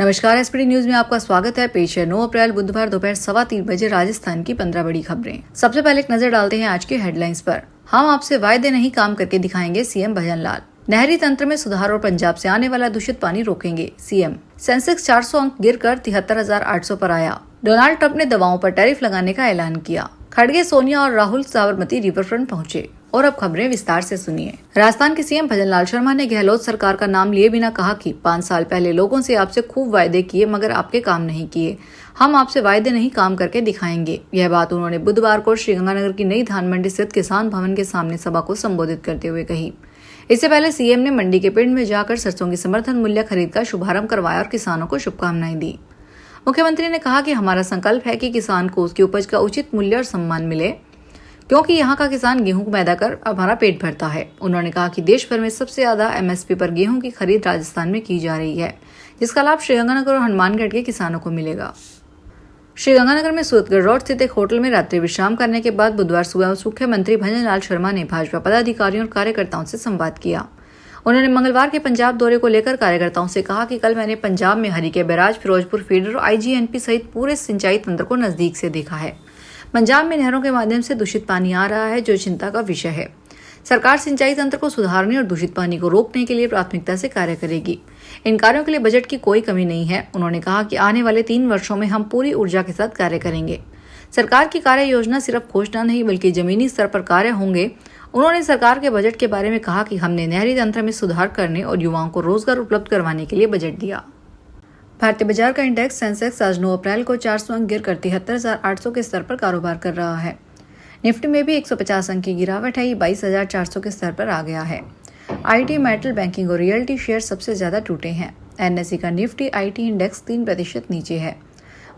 नमस्कार, SPD news में आपका स्वागत है। पेश है 9 अप्रैल बुधवार दोपहर 3:15 बजे राजस्थान की 15 बड़ी खबरें। सबसे पहले एक नजर डालते हैं आज की हेडलाइंस पर। हम आपसे वायदे नहीं, काम करके दिखाएंगे, सीएम भजनलाल। नहरी तंत्र में सुधार और पंजाब से आने वाला दूषित पानी रोकेंगे, सीएम। सेंसेक्स 400 अंक गिरकर 73,800 पर आया। डोनाल्ड ट्रंप ने दवाओं पर टैरिफ लगाने का ऐलान किया। खड़गे, सोनिया और राहुल साबरमती रिवरफ्रंट पहुंचे। और अब खबरें विस्तार से सुनिए। राजस्थान के सीएम भजनलाल शर्मा ने गहलोत सरकार का नाम लिए बिना कहा कि 5 साल पहले लोगों से आपसे खूब वायदे किए मगर आपके काम नहीं किए। हम आपसे वायदे नहीं, काम करके दिखाएंगे। यह बात उन्होंने बुधवार को श्रीगंगानगर की नई धान मंडी स्थित किसान भवन के सामने सभा को संबोधित करते हुए कही। इससे पहले सीएम ने मंडी के पिंड में जाकर सरसों की समर्थन मूल्य खरीद का शुभारंभ करवाया और किसानों को शुभकामनाएं दी। मुख्यमंत्री ने कहा कि हमारा संकल्प है कि किसान को उसकी उपज का उचित मूल्य और सम्मान मिले, क्योंकि यहाँ का किसान गेहूं पैदा कर हमारा पेट भरता है। उन्होंने कहा कि देश भर में सबसे ज्यादा एमएसपी पर गेहूं की खरीद राजस्थान में की जा रही है, जिसका लाभ श्रीगंगानगर और हनुमानगढ़ के किसानों को मिलेगा। श्रीगंगानगर में सूरतगढ़ रोड स्थित एक होटल में रात्रि विश्राम करने के बाद बुधवार सुबह मुख्यमंत्री भजनलाल शर्मा ने भाजपा पदाधिकारियों और कार्यकर्ताओं से संवाद किया। उन्होंने मंगलवार के पंजाब दौरे को लेकर कार्यकर्ताओं से कहा कि कल मैंने पंजाब में हरीके बैराज, फिरोजपुर फीडर और आईजीएनपी सहित पूरे सिंचाई तंत्र को नजदीक से देखा है। पंजाब में नहरों के माध्यम से दूषित पानी आ रहा है, जो चिंता का विषय है। सरकार सिंचाई तंत्र को सुधारने और दूषित पानी को रोकने के लिए प्राथमिकता से कार्य करेगी। इन कार्यों के लिए बजट की कोई कमी नहीं है। उन्होंने कहा कि आने वाले 3 वर्षों में हम पूरी ऊर्जा के साथ कार्य करेंगे। सरकार की कार्य योजना सिर्फ घोषणा नहीं बल्कि जमीनी स्तर पर कार्य होंगे। उन्होंने सरकार के बजट के बारे में कहा कि हमने नहरी तंत्र में सुधार करने और युवाओं को रोजगार उपलब्ध करवाने के लिए बजट दिया। भारतीय बाजार का इंडेक्स सेंसेक्स आज 9 अप्रैल को 400 अंक गिरकर 73,800 के स्तर पर कारोबार कर रहा है। निफ्टी में भी 150 अंक की गिरावट है, 22,400 के स्तर पर आ गया है। आईटी, मेटल, बैंकिंग और रियल्टी शेयर सबसे ज्यादा टूटे हैं। एनएसई का निफ्टी आईटी इंडेक्स 3% नीचे है।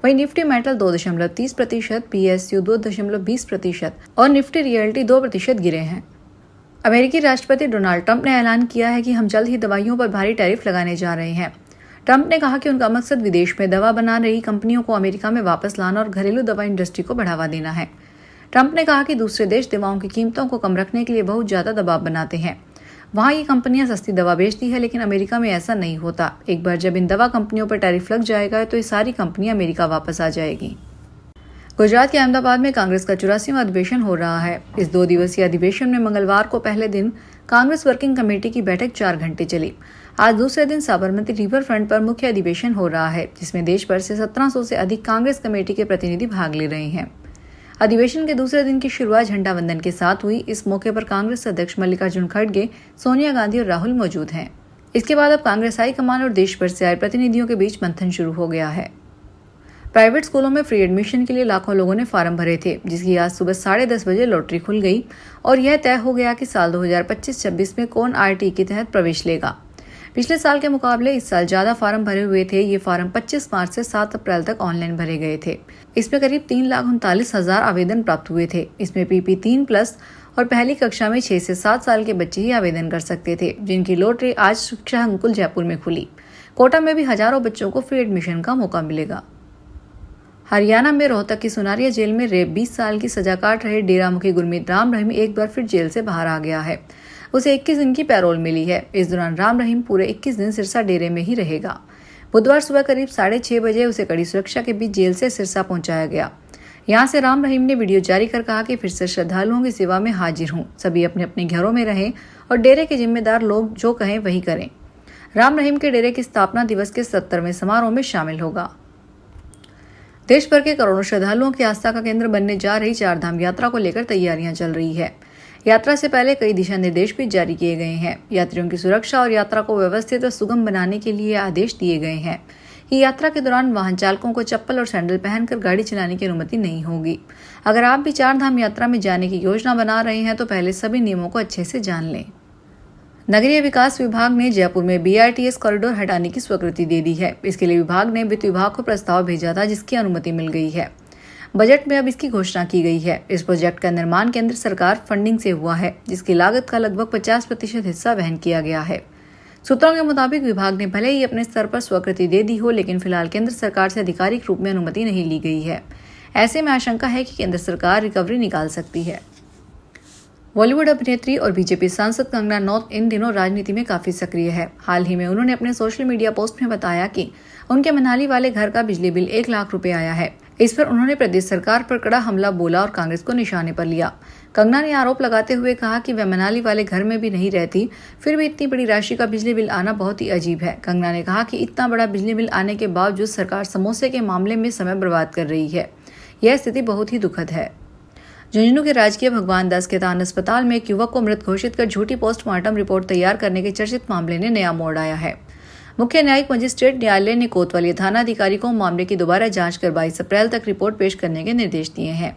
वहीं निफ्टी मेटल 2.30%, पीएसयू 2.20% और निफ्टी रियल्टी 2% गिरे हैं। अमेरिकी राष्ट्रपति डोनाल्ड ट्रंप ने ऐलान किया है कि हम जल्द ही दवाइयों पर भारी टैरिफ लगाने जा रहे हैं। ट्रंप ने कहा कि उनका मकसद विदेश में दवा बना रही कंपनियों को अमेरिका में वापस लाना और घरेलू दवा इंडस्ट्री को बढ़ावा देना है। ट्रंप ने कहा कि दूसरे देश दवाओं की कीमतों को कम रखने के लिए बहुत ज्यादा दबाव बनाते हैं। वहां ये कंपनियां सस्ती दवा बेचती है, लेकिन अमेरिका में ऐसा नहीं होता। एक बार जब इन दवा कंपनियों पर टैरिफ लग जाएगा तो ये सारी कंपनियां अमेरिका वापस आ जाएगी। गुजरात के अहमदाबाद में कांग्रेस का 84वां अधिवेशन हो रहा है। इस 2 दिवसीय अधिवेशन में मंगलवार को पहले दिन कांग्रेस वर्किंग कमेटी की बैठक 4 घंटे चली। आज दूसरे दिन साबरमती रिवर फ्रंट पर मुख्य अधिवेशन हो रहा है, जिसमें देश भर से 1700 से अधिक कांग्रेस कमेटी के प्रतिनिधि भाग ले रहे हैं। अधिवेशन के दूसरे दिन की शुरुआत झंडा वंदन के साथ हुई। इस मौके पर कांग्रेस अध्यक्ष मल्लिकार्जुन खड़गे, सोनिया गांधी और राहुल मौजूद हैं। इसके बाद अब कांग्रेस हाईकमान और देश भर से आए प्रतिनिधियों के बीच मंथन शुरू हो गया है। प्राइवेट स्कूलों में फ्री एडमिशन के लिए लाखों लोगों ने फार्म भरे थे, जिसकी आज सुबह 10:30 बजे लॉटरी खुल गई और यह तय हो गया कि साल 2025-26 में कौन आरटी के तहत प्रवेश लेगा। पिछले साल के मुकाबले इस साल ज्यादा फार्म भरे हुए थे। ये फार्म 25 मार्च से 7 अप्रैल तक ऑनलाइन भरे गए थे। इसमें करीब 3,39,000 आवेदन प्राप्त हुए थे। इसमें पीपी 3+ और पहली कक्षा में 6 से 7 साल के बच्चे ही आवेदन कर सकते थे, जिनकी लॉटरी आज शिक्षा संकुल जयपुर में खुली। कोटा में भी हजारों बच्चों को फ्री एडमिशन का मौका मिलेगा। हरियाणा में रोहतक की सुनारिया जेल में रेप 20 साल की सजा काट रहे डेरा मुखी गुरमीत राम रहीम एक बार फिर जेल से बाहर आ गया है। उसे 21 दिन की पैरोल मिली है। इस दौरान राम रहीम पूरे 21 दिन सिरसा डेरे में ही रहेगा। बुधवार सुबह करीब 6:30 बजे उसे कड़ी सुरक्षा के बीच जेल से सिरसा पहुंचाया गया। यहां से राम रहीम ने वीडियो जारी कर कहा कि फिर से श्रद्धालुओं की सेवा में हाजिर हूं। सभी अपने अपने घरों में रहें और डेरे के जिम्मेदार लोग जो कहें वही करें। राम रहीम के डेरे की स्थापना दिवस के 70वें समारोह में शामिल होगा। देश भर के करोड़ों श्रद्धालुओं की आस्था का केंद्र बनने जा रही 4 धाम यात्रा को लेकर तैयारियां चल रही है। यात्रा से पहले कई दिशा निर्देश भी जारी किए गए हैं। यात्रियों की सुरक्षा और यात्रा को व्यवस्थित और सुगम बनाने के लिए आदेश दिए गए हैं कि यात्रा के दौरान वाहन चालकों को चप्पल और सैंडल पहनकर गाड़ी चलाने की अनुमति नहीं होगी। अगर आप भी 4 धाम यात्रा में जाने की योजना बना रहे हैं तो पहले सभी नियमों को अच्छे से जान लें। नगरीय विकास विभाग ने जयपुर में बीआरटीएस कॉरिडोर हटाने की स्वीकृति दे दी है। इसके लिए विभाग ने वित्त विभाग को प्रस्ताव भेजा था, जिसकी अनुमति मिल गई है। बजट में अब इसकी घोषणा की गई है। इस प्रोजेक्ट का निर्माण केंद्र सरकार फंडिंग से हुआ है, जिसकी लागत का लगभग 50% हिस्सा वहन किया गया है। सूत्रों के मुताबिक विभाग ने भले ही अपने स्तर पर स्वीकृति दे दी हो, लेकिन फिलहाल केंद्र सरकार से आधिकारिक रूप में अनुमति नहीं ली गई है। ऐसे में आशंका है कि केंद्र सरकार रिकवरी निकाल सकती है। बॉलीवुड अभिनेत्री और बीजेपी सांसद कंगना रनौत इन दिनों राजनीति में काफी सक्रिय है। हाल ही में उन्होंने अपने सोशल मीडिया पोस्ट में बताया कि उनके मनाली वाले घर का बिजली बिल 1 लाख रुपए आया है। इस पर उन्होंने प्रदेश सरकार पर कड़ा हमला बोला और कांग्रेस को निशाने पर लिया। कंगना ने आरोप लगाते हुए कहा कि वह मनाली वाले घर में भी नहीं रहती, फिर भी इतनी बड़ी राशि का बिजली बिल आना बहुत ही अजीब है। कंगना ने कहा कि इतना बड़ा बिजली बिल आने के बावजूद सरकार समोसे के मामले में समय बर्बाद कर रही है। यह स्थिति बहुत ही दुखद है। झुंझुनू के राजकीय भगवान दास केतान अस्पताल में एक युवक को मृत घोषित कर झूठी पोस्टमार्टम रिपोर्ट तैयार करने के चर्चित मामले ने नया मोड़ आया है। मुख्य न्यायिक मजिस्ट्रेट न्यायालय ने कोतवाली थानाधिकारी को मामले की दोबारा जांच कर 22 अप्रैल तक रिपोर्ट पेश करने के निर्देश दिए हैं।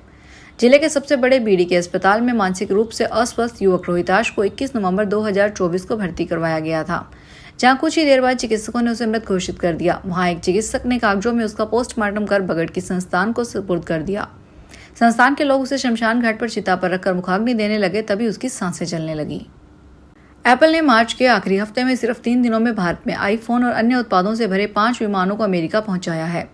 जिले के सबसे बड़े बीडी के अस्पताल में मानसिक रूप से अस्वस्थ युवक रोहिताश को 21 नवंबर 2024 को भर्ती करवाया गया था, जहां कुछ ही देर बाद चिकित्सकों ने उसे मृत घोषित कर दिया। वहां एक चिकित्सक ने कागजों में उसका पोस्टमार्टम कर बगड़ की संस्थान को सुपुर्द कर दिया। संस्थान के लोग उसे शमशान घाट पर चिता पर रखकर मुखाग्नि देने लगे, तभी उसकी सांसें चलने लगी। एप्पल ने मार्च के आखिरी हफ्ते में सिर्फ 3 दिनों में भारत में आईफोन और अन्य उत्पादों से भरे 5 विमानों को अमेरिका पहुंचाया है।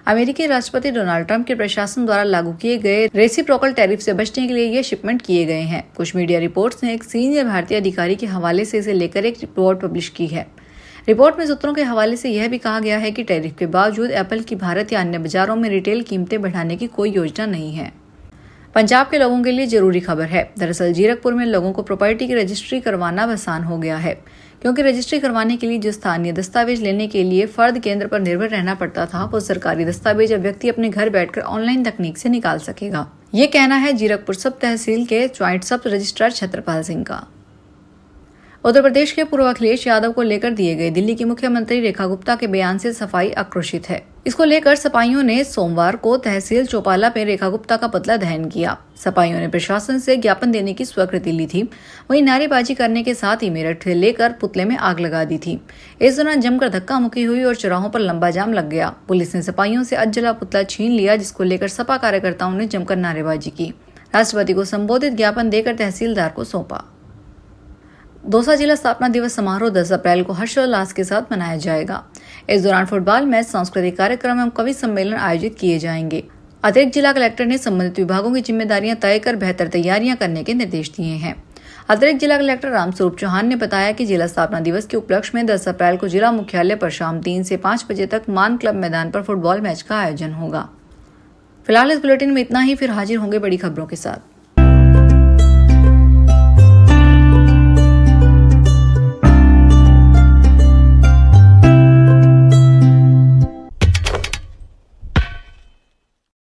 अमेरिकी राष्ट्रपति डोनाल्ड ट्रंप के प्रशासन द्वारा लागू किए गए रेसिप्रोकल टैरिफ से बचने के लिए ये शिपमेंट किए गए हैं। कुछ मीडिया रिपोर्ट्स ने एक सीनियर भारतीय अधिकारी के हवाले से इसे लेकर एक रिपोर्ट पब्लिश की है। रिपोर्ट में सूत्रों के हवाले से यह भी कहा गया है कि टैरिफ के बावजूद एप्पल की भारत या अन्य बाजारों में रिटेल कीमतें बढ़ाने की कोई योजना नहीं है। पंजाब के लोगों के लिए जरूरी खबर है। दरअसल जीरकपुर में लोगों को प्रॉपर्टी की रजिस्ट्री करवाना आसान हो गया है, क्योंकि रजिस्ट्री करवाने के लिए जो स्थानीय दस्तावेज लेने के लिए फर्द केंद्र पर निर्भर रहना पड़ता था, वो सरकारी दस्तावेज अब व्यक्ति अपने घर बैठकर ऑनलाइन तकनीक से निकाल सकेगा। ये कहना है जीरकपुर सब तहसील के ज्वाइंट सब रजिस्ट्रार छत्रपाल सिंह का। उत्तर प्रदेश के पूर्व अखिलेश यादव को लेकर दिए गए दिल्ली की मुख्यमंत्री रेखा गुप्ता के बयान से सफाई आक्रोशित है। इसको लेकर सपाइयों ने सोमवार को तहसील चौपाला में रेखा गुप्ता का पुतला दहन किया। सपाइयों ने प्रशासन से ज्ञापन देने की स्वीकृति ली थी, वहीं नारेबाजी करने के साथ ही मेरठ से लेकर पुतले में आग लगा दी थी। इस दौरान जमकर धक्का मुक्की हुई और चौराहों पर लंबा जाम लग गया। पुलिस ने सपाइयों से अधजला पुतला छीन लिया, जिसको लेकर सपा कार्यकर्ताओं ने जमकर नारेबाजी की। राष्ट्रपति को संबोधित ज्ञापन देकर तहसीलदार को सौंपा। दौसा जिला स्थापना दिवस समारोह 10 अप्रैल को हर्षोल्लास के साथ मनाया जाएगा। इस दौरान फुटबॉल मैच, सांस्कृतिक कार्यक्रम एवं कवि सम्मेलन आयोजित किए जाएंगे। अतिरिक्त जिला कलेक्टर ने संबंधित विभागों की जिम्मेदारियां तय कर बेहतर तैयारियां करने के निर्देश दिए हैं। अतिरिक्त जिला कलेक्टर रामस्वरूप चौहान ने बताया कि जिला स्थापना दिवस के उपलक्ष्य में 10 अप्रैल को जिला मुख्यालय पर शाम 3 से 5 बजे तक मान क्लब मैदान पर फुटबॉल मैच का आयोजन होगा। फिलहाल इस बुलेटिन में इतना ही, फिर हाजिर होंगे बड़ी खबरों के साथ।